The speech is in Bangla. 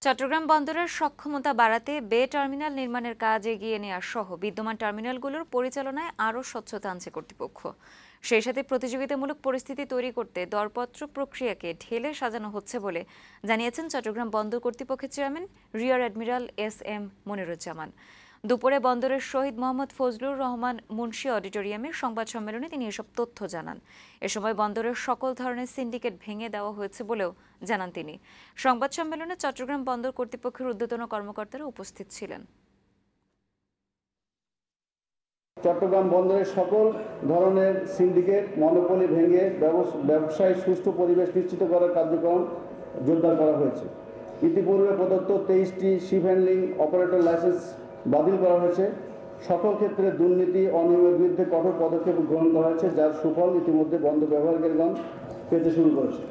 চট্টগ্রাম বন্দরের সক্ষমতা বাড়াতে বে টার্মিনাল নির্মাণের কাজ এগিয়ে নেওয়া সহ বিদ্যমান টার্মিনালগুলোর পরিচালনায় আরও স্বচ্ছতা আনছে কর্তৃপক্ষ। সেই সাথে প্রতিযোগিতামূলক পরিস্থিতি তৈরি করতে দরপত্র প্রক্রিয়াকে ঢেলে সাজানো হচ্ছে বলে জানিয়েছেন চট্টগ্রাম বন্দর কর্তৃপক্ষের chairman rear admiral SM. Moniruzzaman. দুপুরে বন্দরের শহীদ মোহাম্মদ ফজলুর রহমান মুন্সি অডিটোরিয়ামে সংবাদ সম্মেলনে তিনি এসব তথ্য জানান। এ সময় বন্দরের সকল ধরনের সিন্ডিকেট ভেঙে দেওয়া হয়েছে বলেও জানান তিনি। সংবাদ সম্মেলনে চট্টগ্রাম বন্দর কর্তৃপক্ষের ঊর্ধ্বতন কর্মকর্তারা উপস্থিত ছিলেন। চট্টগ্রাম বন্দরের সকল ধরনের সিন্ডিকেট মনোপলি ভেঙে ব্যবসায় সুষ্ঠু পরিবেশ নিশ্চিত করার কার্যক্রম জোরদার করা হয়েছে। ইতিপূর্বে প্রদত্ত 23টি শিপ হ্যান্ডলিং অপারেটর লাইসেন্স বাতিল করা হয়েছে। সকল ক্ষেত্রে দুর্নীতি অনিয়মের বিরুদ্ধে কঠোর পদক্ষেপ গ্রহণ করা হয়েছে, যার সুফল ইতিমধ্যে বন্দর ব্যবহারকারীগণ পেতে শুরু করেছে।